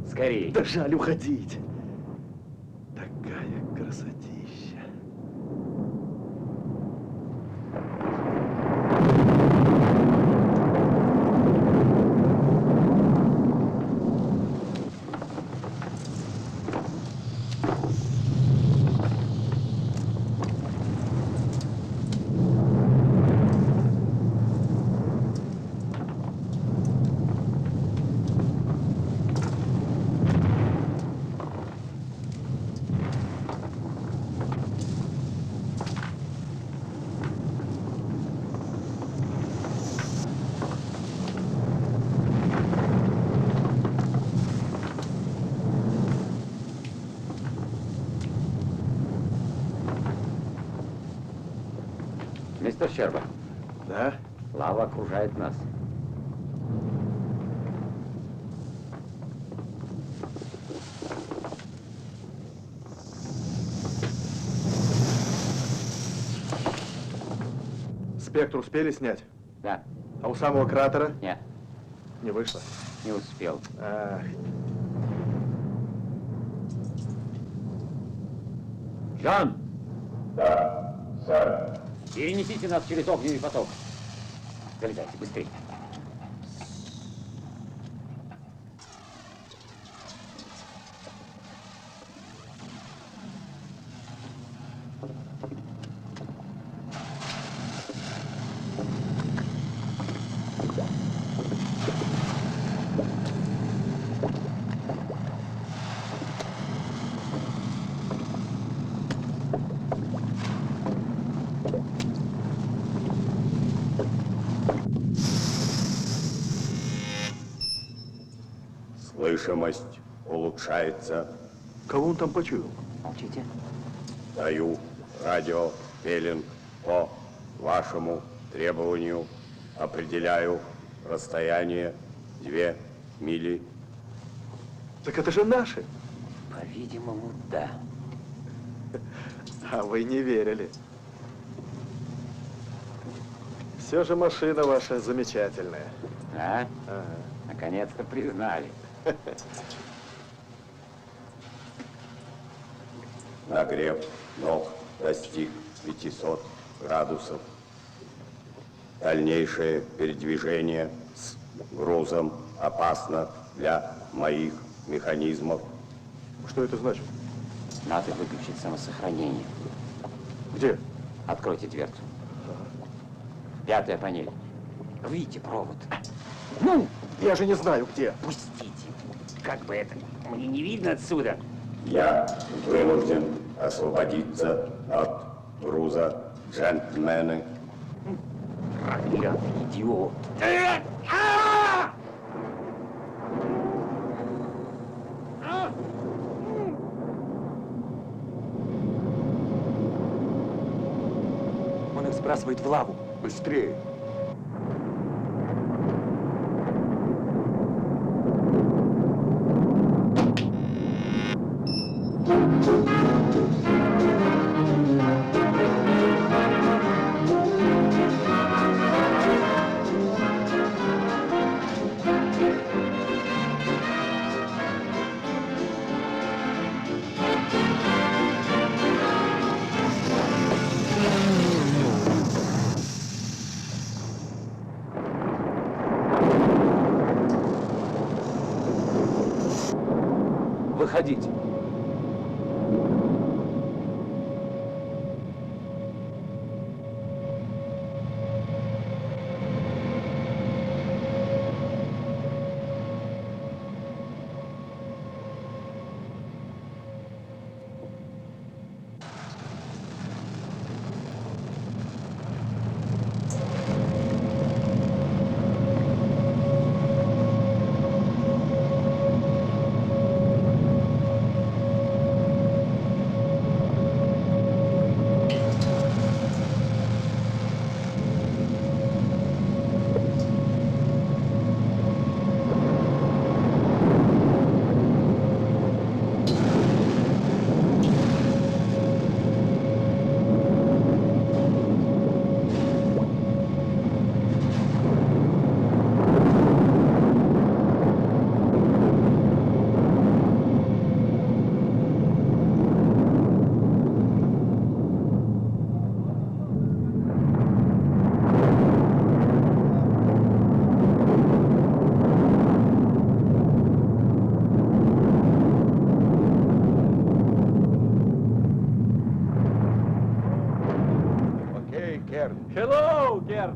Скорее. Да жаль уходить. Такая красотища. Мистер Щерба. Да? Лава окружает нас. Спектр успели снять? Да. А у самого кратера? Нет, Не вышло. не успел. Ах, Джон! Да, сэр. Перенесите нас через огненный поток. Залезайте быстрее. Слышимость улучшается. Кого он там почуял? Молчите. Даю радиопеллинг по вашему требованию. Определяю расстояние 2 мили. Так это же наши. По-видимому, да. А вы не верили. Все же машина ваша замечательная. А? Ага. Наконец-то признали. Нагрев ног достиг 500 градусов. Дальнейшее передвижение с грузом опасно для моих механизмов. Что это значит? Надо выключить самосохранение. Где? Откройте дверцу. 5-я панель. Рвите провод. Ну! Я же не знаю, где. Пустите. Как бы это мне не видно отсюда. Я вынужден освободиться от груза, джентльмены. Проклятый идиот. Он их сбрасывает в лаву. Быстрее. Выходите. Hello, Герд.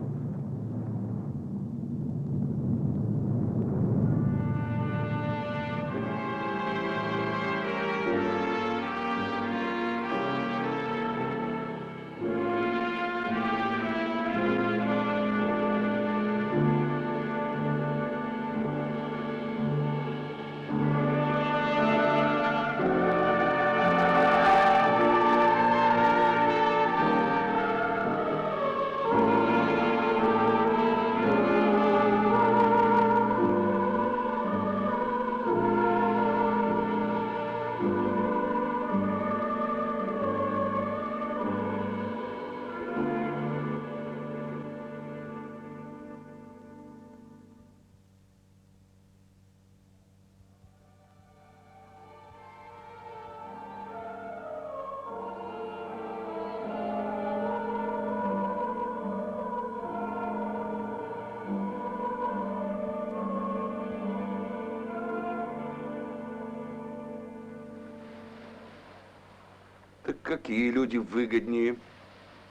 Так какие люди выгоднее?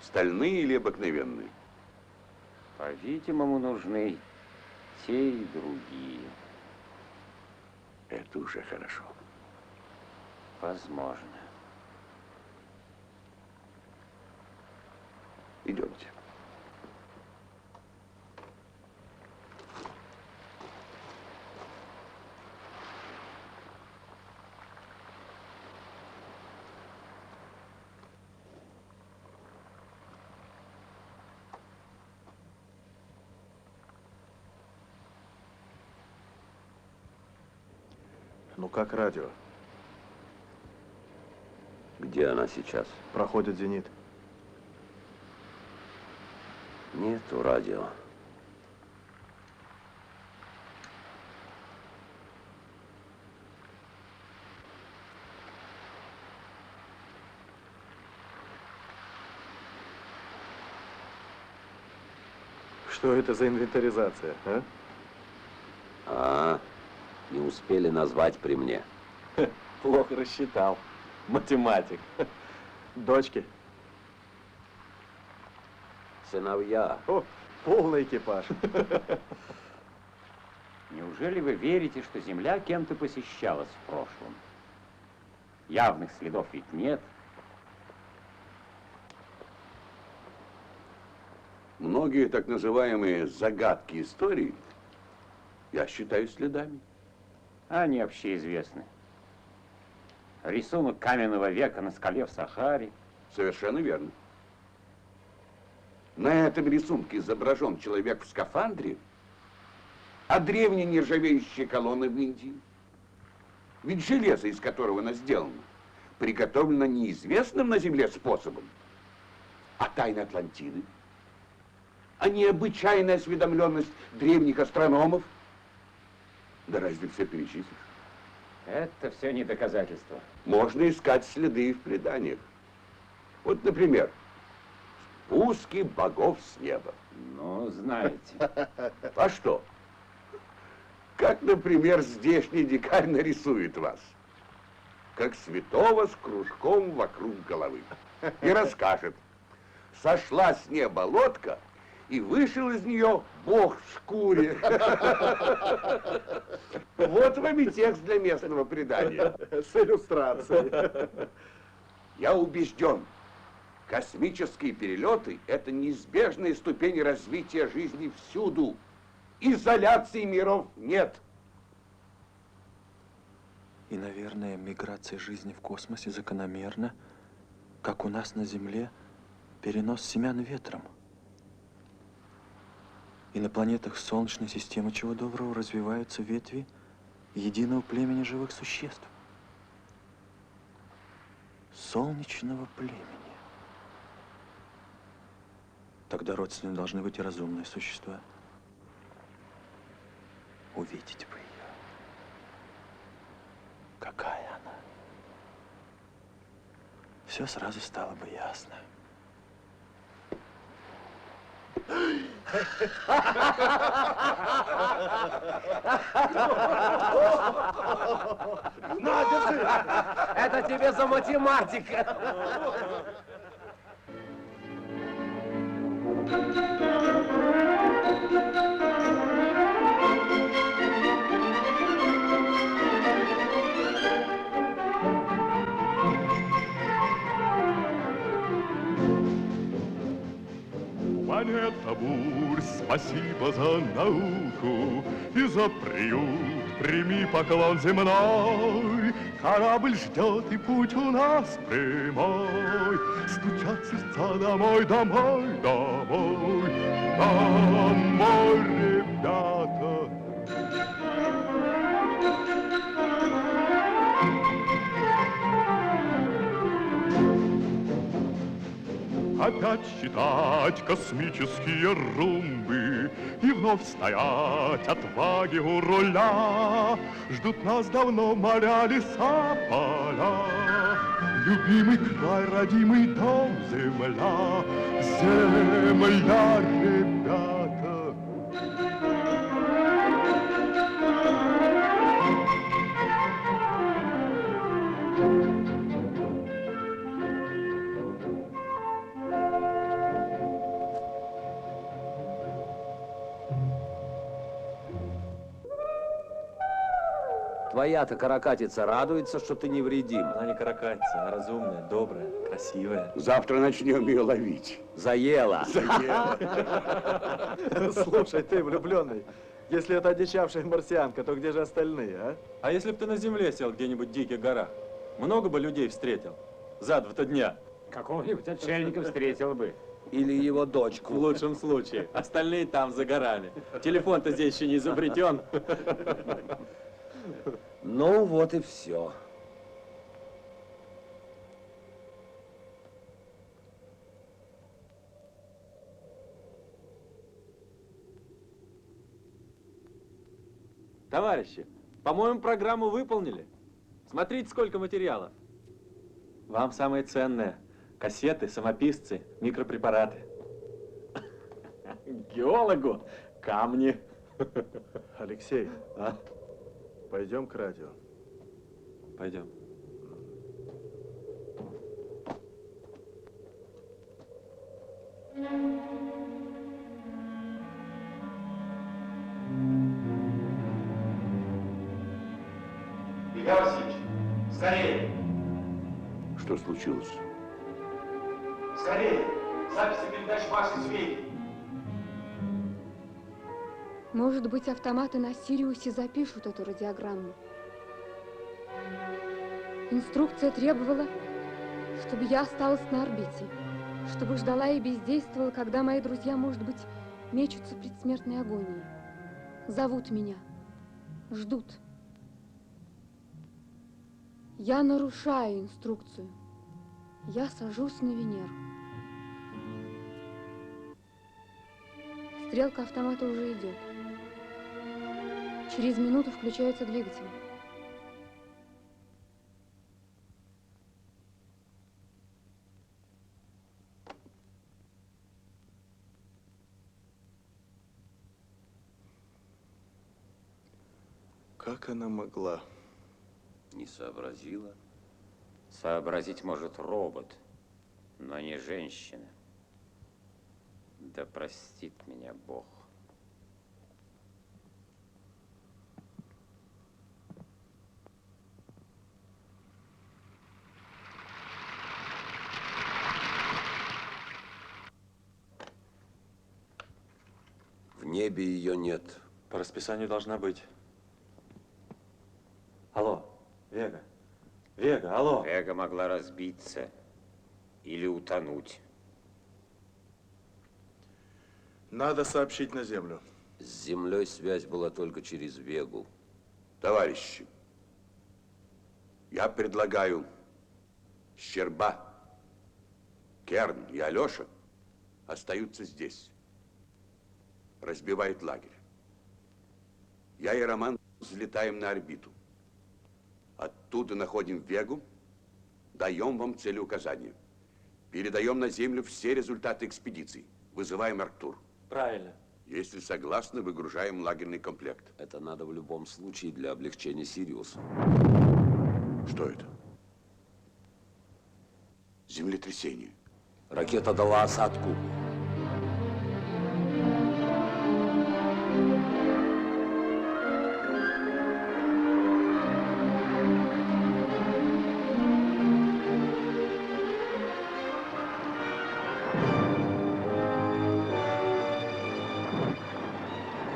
Стальные или обыкновенные? По-видимому, нужны те и другие. Это уже хорошо. Возможно. Идемте. Ну как радио? Где она сейчас? Проходит зенит. Нету радио. Что это за инвентаризация, а? Не успели назвать при мне. Плохо рассчитал. Математик. Дочки. Сыновья. О, полный экипаж. Неужели вы верите, что Земля кем-то посещалась в прошлом? Явных следов ведь нет. Многие так называемые загадки истории я считаю следами. Они общеизвестны. Рисунок каменного века на скале в Сахаре. Совершенно верно. На этом рисунке изображен человек в скафандре, а древние нержавеющие колонны в Индии. Ведь железо, из которого она сделана, приготовлено неизвестным на Земле способом. А тайны Атлантиды? А необычайная осведомленность древних астрономов? Да разве все перечислишь? Это все не доказательство. Можно искать следы в преданиях. Вот, например, спуски богов с неба. Ну, знаете. А что? Как, например, здешний дикарь нарисует вас? Как святого с кружком вокруг головы. И расскажет. Сошла с неба лодка, и вышел из нее бог в шкуре. Вот вам и текст для местного предания. С иллюстрацией. Я убежден, космические перелеты – это неизбежная ступень развития жизни всюду. Изоляции миров нет. И, наверное, миграция жизни в космосе закономерна, как у нас на Земле перенос семян ветром. И на планетах Солнечной системы чего доброго развиваются ветви единого племени живых существ. Солнечного племени. Тогда родственны должны быть и разумные существа. Увидеть бы ее. Какая она? Все сразу стало бы ясно. На, держи! Это тебе за математика! Планета Бур, спасибо за науку и за приют, прими поклон земной. Корабль ждет, и путь у нас прямой. Стучат сердца домой, домой, домой, домой, ребята. Опять считать космические румбы и вновь стоять отваги у руля. Ждут нас давно моря, леса, поля. Любимый край, родимый дом, земля, земля, ребята. Твоя-то каракатица радуется, что ты невредим. Она не каракатица, она разумная, добрая, красивая. Завтра начнем ее ловить. Заела. Слушай, ты влюбленный, если это одичавшая марсианка, то где же остальные, а? А если бы ты на Земле сел где-нибудь в диких горах, много бы людей встретил за 2 дня? Какого-нибудь отшельника встретил бы. Или его дочку. В лучшем случае. Остальные там, за горами. Телефон-то здесь еще не изобретен. Ну, вот и все. Товарищи, по-моему, программу выполнили. Смотрите, сколько материалов. Вам самое ценное. Кассеты, самописцы, микропрепараты. Геологу камни. Алексей, пойдем к радио. Пойдем. Илья Васильевич, скорее! Что случилось? Скорее! Записи передач вашей сведений! Может быть, автоматы на Сириусе запишут эту радиограмму. Инструкция требовала, чтобы я осталась на орбите, чтобы ждала и бездействовала, когда мои друзья, может быть, мечутся в предсмертной агонии. Зовут меня, ждут. Я нарушаю инструкцию. Я сажусь на Венеру. Стрелка автомата уже идет. Через минуту включаются двигатели. Как она могла? Не сообразила. Сообразить может робот, но не женщина. Да простит меня Бог. В небе ее нет. По расписанию должна быть. Алло, Вега. Вега, алло. Вега могла разбиться или утонуть. Надо сообщить на Землю. С Землей связь была только через Вегу. Товарищи, я предлагаю Щерба, Керн и Алеша остаются здесь. Разбивают лагерь. Я и Роман взлетаем на орбиту. Оттуда находим Вегу, даем вам целеуказания. Передаем на Землю все результаты экспедиции. Вызываем Арктур. Правильно. Если согласны, выгружаем лагерный комплект. Это надо в любом случае для облегчения Сириуса. Что это? Землетрясение. Ракета дала осадку.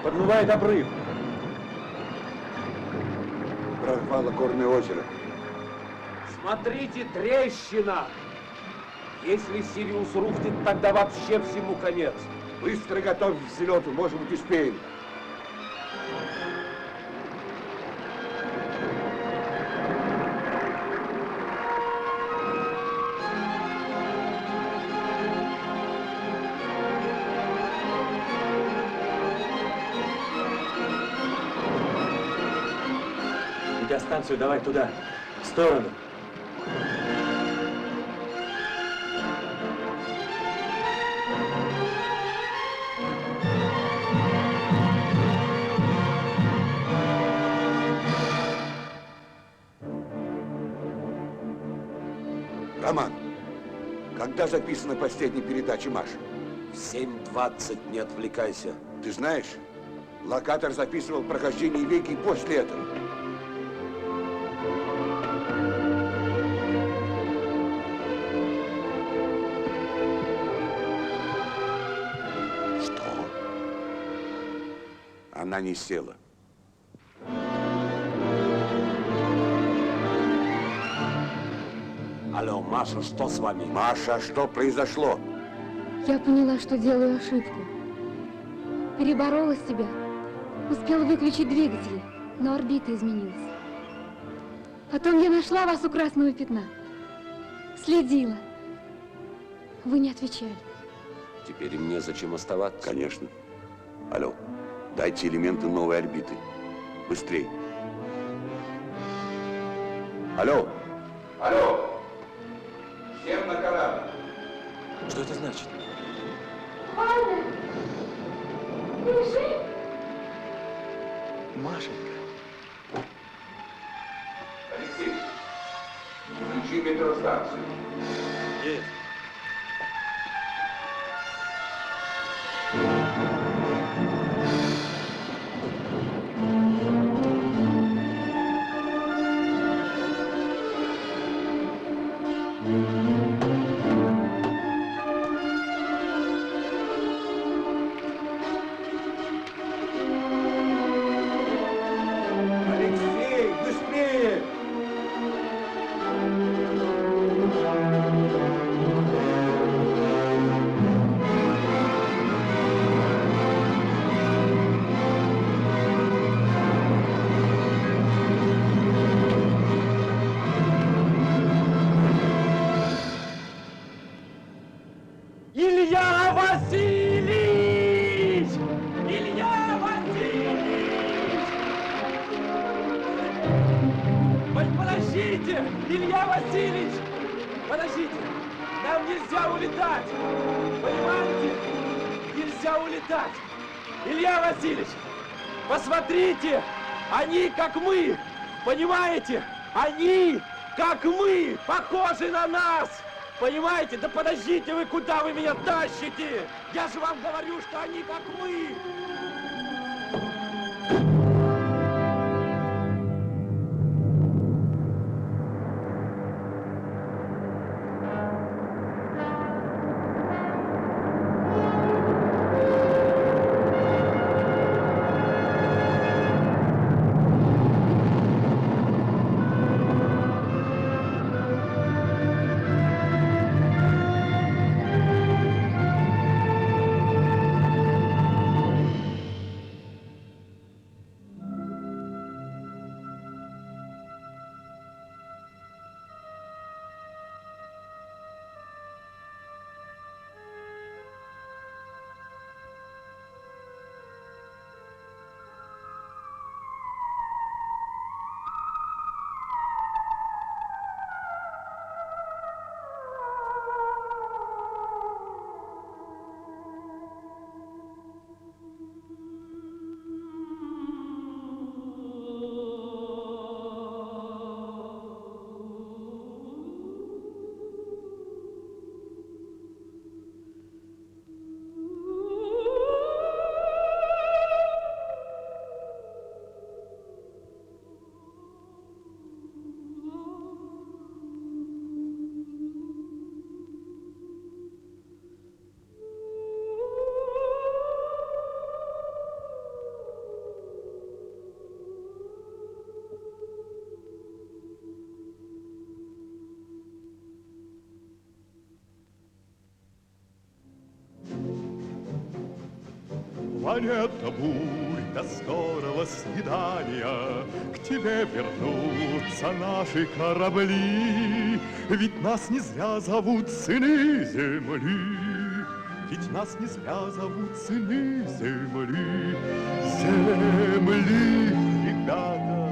Подмывает обрыв. Прорвало горное озеро. Смотрите, трещина! Если Сириус рухнет, тогда вообще всему конец. Быстро готовь к взлету, может быть, успеем. Радиостанцию давай туда, в сторону. Роман, когда записана последняя передача Маши? В 7:20, не отвлекайся. Ты знаешь, локатор записывал прохождение Веги после этого. Что? Она не села. Алло, Маша, что с вами? Маша, что произошло? Я поняла, что делаю ошибку. Переборола себя. Успела выключить двигатели, но орбита изменилась. Потом я нашла вас у красного пятна. Следила. Вы не отвечали. Теперь им незачем оставаться. Конечно. Алло, дайте элементы новой орбиты. Быстрей. Алло. Алло! Всем на корабль! Что это значит? Ваня! Ты жив? Машенька. Алексей, включи метеостанцию. Есть. Алексей, быстрее! Илья Васильевич! Илья Васильевич! Подождите! Илья Васильевич! Подождите! Нам нельзя улетать! Понимаете? Нельзя улетать! Илья Васильевич! Посмотрите! Они как мы! Понимаете? Они как мы! Похожи на нас! Понимаете? Да подождите вы, куда вы меня тащите? Я же вам говорю, что они как мы! Планета бурь, до скорого свидания, к тебе вернутся наши корабли. Ведь нас не зря зовут сыны земли, ведь нас не зря зовут сыны земли. Земли, ребята,